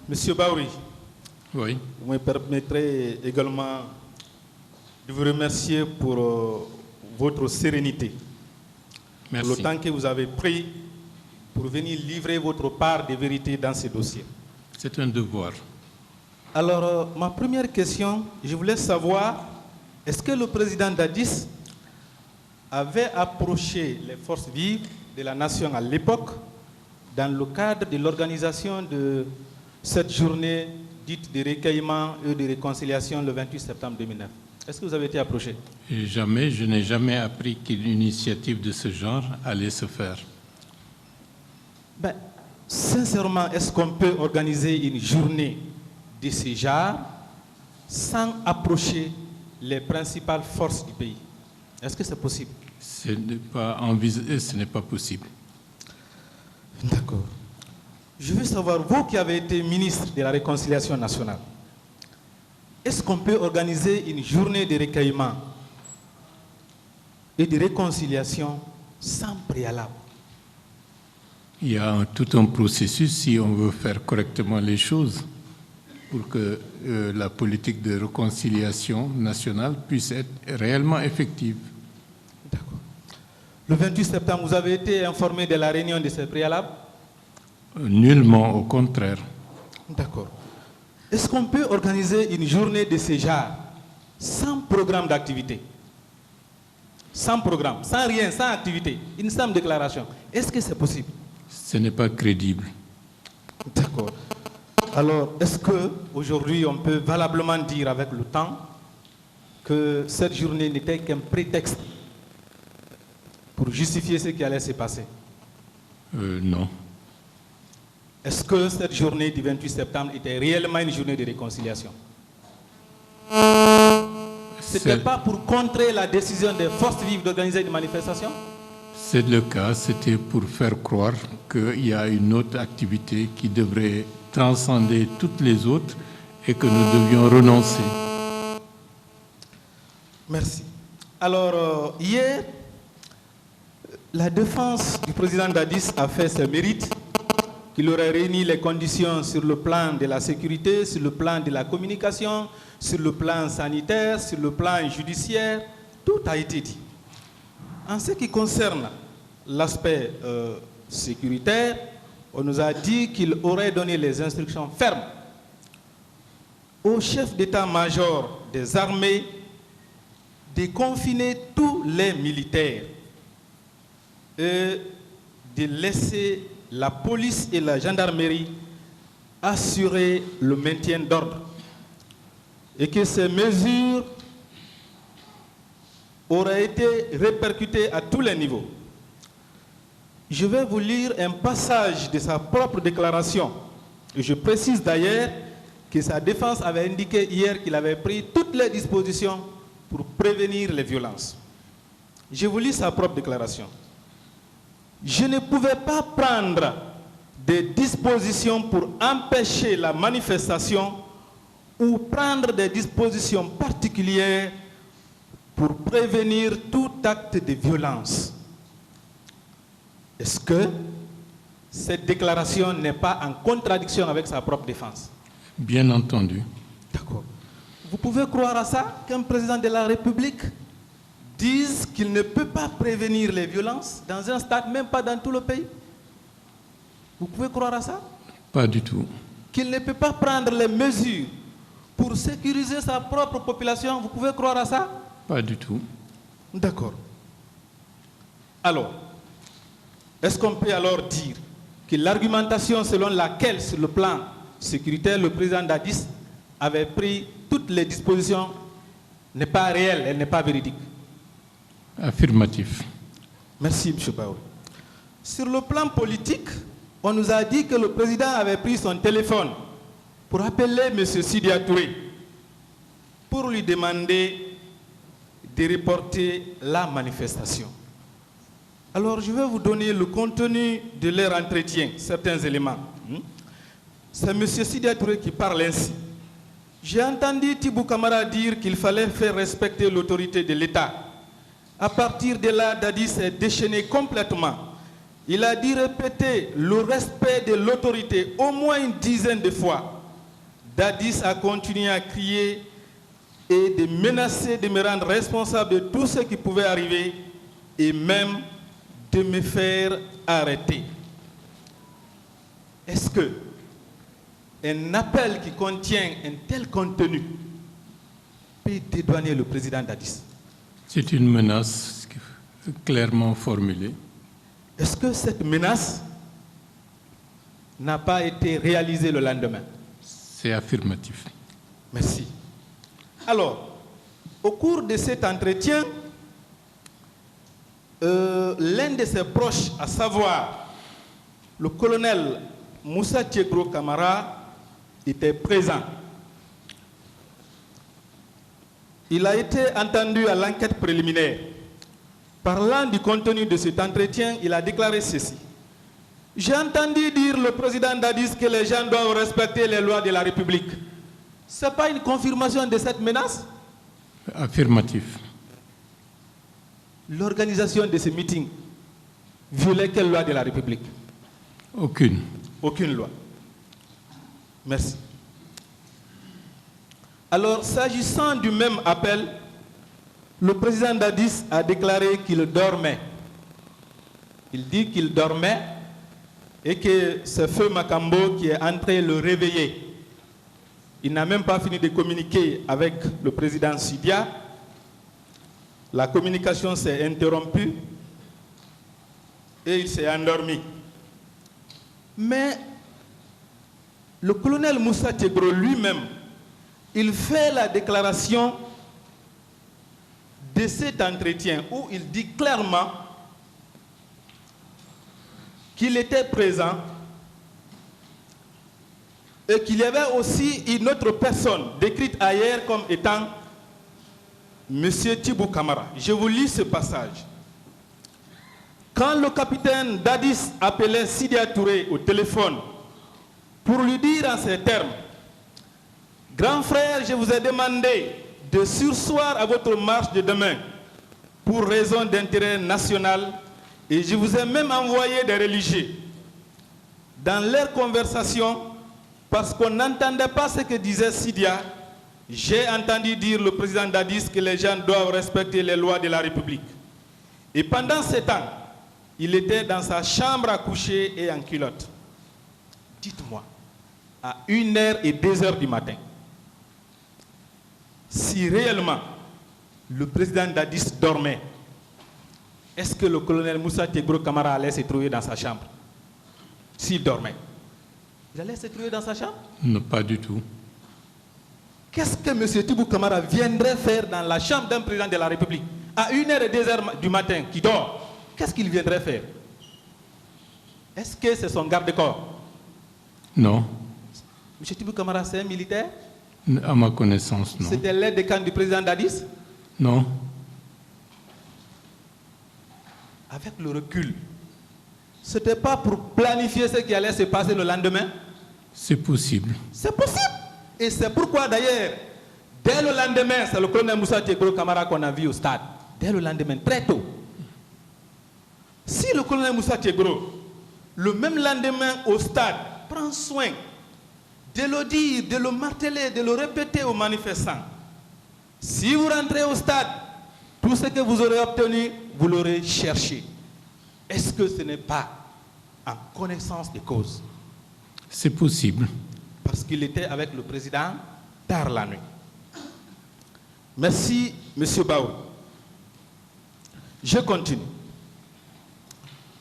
Monsieur Baouri, oui. vous me permettrez également de vous remercier pour votre sérénité. Merci. Pour le temps que vous avez pris pour venir livrer votre part de vérité dans ce dossier. C'est un devoir. Alors, ma première question, je voulais savoir, est-ce que le président Dadis avait approché les forces vives de la nation à l'époque dans le cadre de l'organisation de cette journée dite de recueillement et de réconciliation le 28 septembre 2009? Est-ce que vous avez été approché? Et jamais, je n'ai jamais appris qu'une initiative de ce genre allait se faire. Ben, sincèrement, est-ce qu'on peut organiser une journée de ce genre sans approcher les principales forces du pays? Est-ce que c'est possible? Ce n'est pas possible. D'accord. Je veux savoir, vous qui avez été ministre de la Réconciliation nationale, est-ce qu'on peut organiser une journée de recueillement et de réconciliation sans préalable? Il y a tout un processus si on veut faire correctement les choses pour que la politique de réconciliation nationale puisse être réellement effective. D'accord. Le 28 septembre, vous avez été informé de la réunion de ces préalables? Nullement, au contraire. D'accord. Est-ce qu'on peut organiser une journée de ce genre sans programme d'activité? Sans programme, sans rien, sans activité, une simple déclaration. Est-ce que c'est possible? Ce n'est pas crédible. D'accord. Alors, est-ce qu'aujourd'hui, on peut valablement dire avec le temps que cette journée n'était qu'un prétexte pour justifier ce qui allait se passer? Non. Est-ce que cette journée du 28 septembre était réellement une journée de réconciliation? Ce n'était pas pour contrer la décision des forces vives d'organiser une manifestation? C'est le cas, c'était pour faire croire qu'il y a une autre activité qui devrait transcender toutes les autres et que nous devions renoncer. Merci. Alors, hier, la défense du président Dadis a fait ses mérites, qu'il aurait réuni les conditions sur le plan de la sécurité, sur le plan de la communication, sur le plan sanitaire, sur le plan judiciaire. Tout a été dit. En ce qui concerne l'aspect sécuritaire, on nous a dit qu'il aurait donné les instructions fermes au chef d'état-major des armées de confiner tous les militaires et de laisser la police et la gendarmerie assurer le maintien d'ordre et que ces mesures auraient été répercutées à tous les niveaux. Je vais vous lire un passage de sa propre déclaration. Et je précise d'ailleurs que sa défense avait indiqué hier qu'il avait pris toutes les dispositions pour prévenir les violences. Je vous lis sa propre déclaration. Je ne pouvais pas prendre des dispositions pour empêcher la manifestation ou prendre des dispositions particulières pour prévenir tout acte de violence. Est-ce que cette déclaration n'est pas en contradiction avec sa propre défense? Bien entendu. D'accord. Vous pouvez croire à ça, qu'un président de la République dise qu'il ne peut pas prévenir les violences dans un stade, même pas dans tout le pays? Vous pouvez croire à ça? Pas du tout. Qu'il ne peut pas prendre les mesures pour sécuriser sa propre population? Vous pouvez croire à ça? Pas du tout. D'accord. Alors, est-ce qu'on peut alors dire que l'argumentation selon laquelle, sur le plan sécuritaire, le président Dadis avait pris toutes les dispositions n'est pas réelle, elle n'est pas véridique? Affirmatif. Merci, M. Baouri. Sur le plan politique, on nous a dit que le président avait pris son téléphone pour appeler M. Sidya Touré pour lui demander de reporter la manifestation. Alors, je vais vous donner le contenu de leur entretien, certains éléments. C'est M. Sidya Touré qui parle ainsi. J'ai entendu Tibou Kamara dire qu'il fallait faire respecter l'autorité de l'État. À partir de là, Dadis s'est déchaîné complètement. Il a dit répéter le respect de l'autorité au moins une dizaine de fois. Dadis a continué à crier et de menacer de me rendre responsable de tout ce qui pouvait arriver et même de me faire arrêter. Est-ce que un appel qui contient un tel contenu peut dédouaner le président Dadis? C'est une menace clairement formulée. Est-ce que cette menace n'a pas été réalisée le lendemain? C'est affirmatif. Merci. Alors, au cours de cet entretien, l'un de ses proches, à savoir le colonel Moussa Tiegro Camara, était présent. Il a été entendu à l'enquête préliminaire. Parlant du contenu de cet entretien, il a déclaré ceci. J'ai entendu dire le président Dadis que les gens doivent respecter les lois de la République. Ce n'est pas une confirmation de cette menace? Affirmatif. L'organisation de ce meeting violait quelle loi de la République? Aucune. Aucune loi. Merci. Alors, s'agissant du même appel, le président Dadis a déclaré qu'il dormait. Il dit qu'il dormait et que c'est Feu Makambo qui est entré le réveiller. Il n'a même pas fini de communiquer avec le président Sidia. La communication s'est interrompue et il s'est endormi. Mais le colonel Moussa Tiegro lui-même, il fait la déclaration de cet entretien où il dit clairement qu'il était présent et qu'il y avait aussi une autre personne décrite ailleurs comme étant M. Thibou Camara. Je vous lis ce passage. Quand le capitaine Dadis appelait Sidia Touré au téléphone pour lui dire en ces termes, « Grand frère, je vous ai demandé de surseoir à votre marche de demain pour raison d'intérêt national et je vous ai même envoyé des religieux. » Dans leur conversation, parce qu'on n'entendait pas ce que disait Sidia, j'ai entendu dire le président Dadis que les gens doivent respecter les lois de la République. Et pendant ce temps, il était dans sa chambre à coucher et en culotte. Dites-moi, à 1h et 2h du matin, si réellement le président Dadis dormait, est-ce que le colonel Moussa Tiegro Camara allait se trouver dans sa chambre? S'il dormait, il allait se trouver dans sa chambre? Non, pas du tout. Qu'est-ce que M. Thibou Camara viendrait faire dans la chambre d'un président de la République à 1h et 2h du matin qui dort? Qu'est-ce qu'il viendrait faire? Est-ce que c'est son garde-corps? Non. M. Thibou Camara, c'est un militaire? À ma connaissance, non. C'était l'aide de camp du président Dadis? Non. Avec le recul, ce n'était pas pour planifier ce qui allait se passer le lendemain? C'est possible. C'est possible. Et c'est pourquoi d'ailleurs, dès le lendemain, c'est le colonel Moussa Tiegro Camara qu'on a vu au stade. Dès le lendemain, très tôt. Si le colonel Moussa Tiegro, le même lendemain au stade, prend soin de le dire, de le marteler, de le répéter aux manifestants, si vous rentrez au stade, tout ce que vous aurez obtenu, vous l'aurez cherché. Est-ce que ce n'est pas en connaissance de cause? C'est possible. Parce qu'il était avec le président tard la nuit. Merci, M. Baou. Je continue.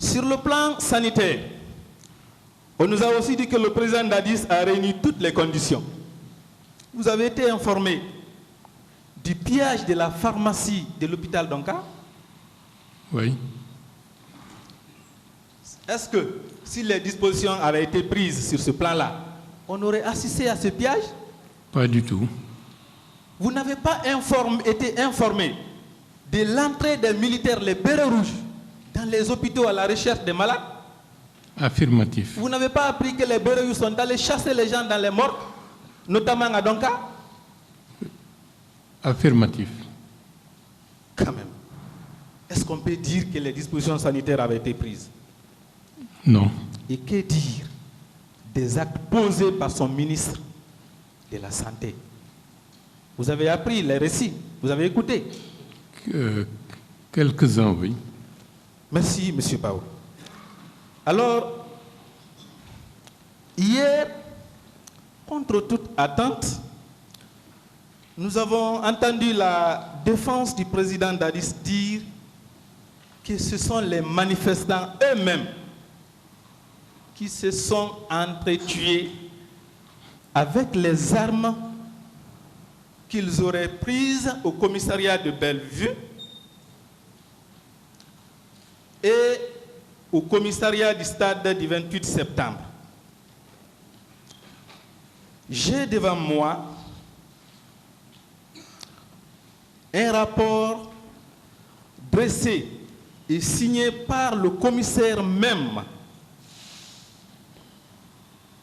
Sur le plan sanitaire, on nous a aussi dit que le président Dadis a réuni toutes les conditions. Vous avez été informé du pillage de la pharmacie de l'hôpital d'Onka? Oui. Est-ce que si les dispositions avaient été prises sur ce plan-là, on aurait assisté à ce pillage? Pas du tout. Vous n'avez pas été informé de l'entrée des militaires, les bérets rouges, dans les hôpitaux à la recherche des malades? Affirmatif. Vous n'avez pas appris que les bérets rouges sont allés chasser les gens dans les morgues, notamment à Donka? Affirmatif. Quand même. Est-ce qu'on peut dire que les dispositions sanitaires avaient été prises? Non. Et que dire des actes posés par son ministre de la santé. Vous avez appris les récits, vous avez écouté. Quelques-uns, oui. Merci, M. Paul. Alors, hier, contre toute attente, nous avons entendu la défense du président Dadis dire que ce sont les manifestants eux-mêmes qui se sont entretués avec les armes qu'ils auraient prises au commissariat de Bellevue et au commissariat du stade du 28 septembre. J'ai devant moi un rapport dressé et signé par le commissaire même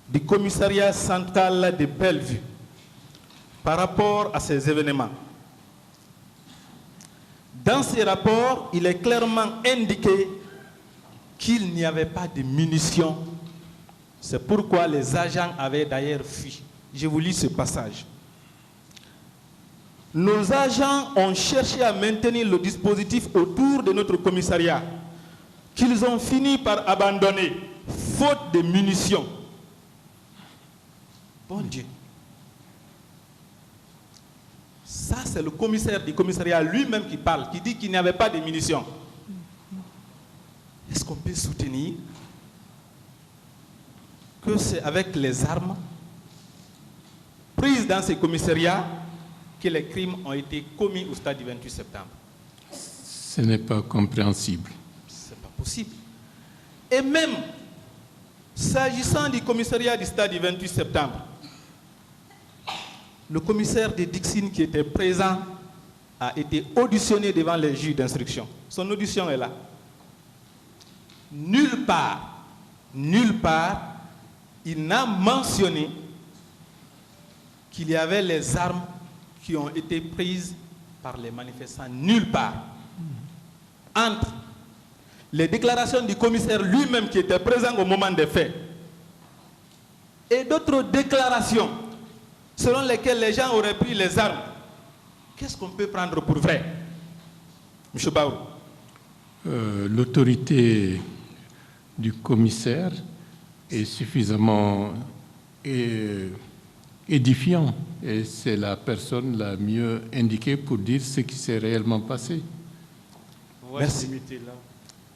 du commissariat central de Bellevue par rapport à ces événements. Dans ce rapport, il est clairement indiqué qu'il n'y avait pas de munitions. C'est pourquoi les agents avaient d'ailleurs fui. Je vous lis ce passage. Nos agents ont cherché à maintenir le dispositif autour de notre commissariat, qu'ils ont fini par abandonner, faute de munitions. Bon Dieu. Ça, c'est le commissaire du commissariat lui-même qui parle, qui dit qu'il n'y avait pas de munitions. Est-ce qu'on peut soutenir que c'est avec les armes prises dans ces commissariats que les crimes ont été commis au stade du 28 septembre? Ce n'est pas compréhensible. Ce n'est pas possible. Et même, s'agissant du commissariat du stade du 28 septembre, le commissaire de Dixine qui était présent a été auditionné devant les juges d'instruction. Son audition est là. Nulle part, il n'a mentionné qu'il y avait les armes qui ont été prises par les manifestants. Nulle part. Entre les déclarations du commissaire lui-même qui était présent au moment des faits et d'autres déclarations selon lesquelles les gens auraient pris les armes, qu'est-ce qu'on peut prendre pour vrai, M. Baour? L'autorité du commissaire est suffisamment édifiant et c'est la personne la mieux indiquée pour dire ce qui s'est réellement passé. On va se limiter là.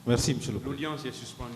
Merci, M. le Président. L'audience est suspendue.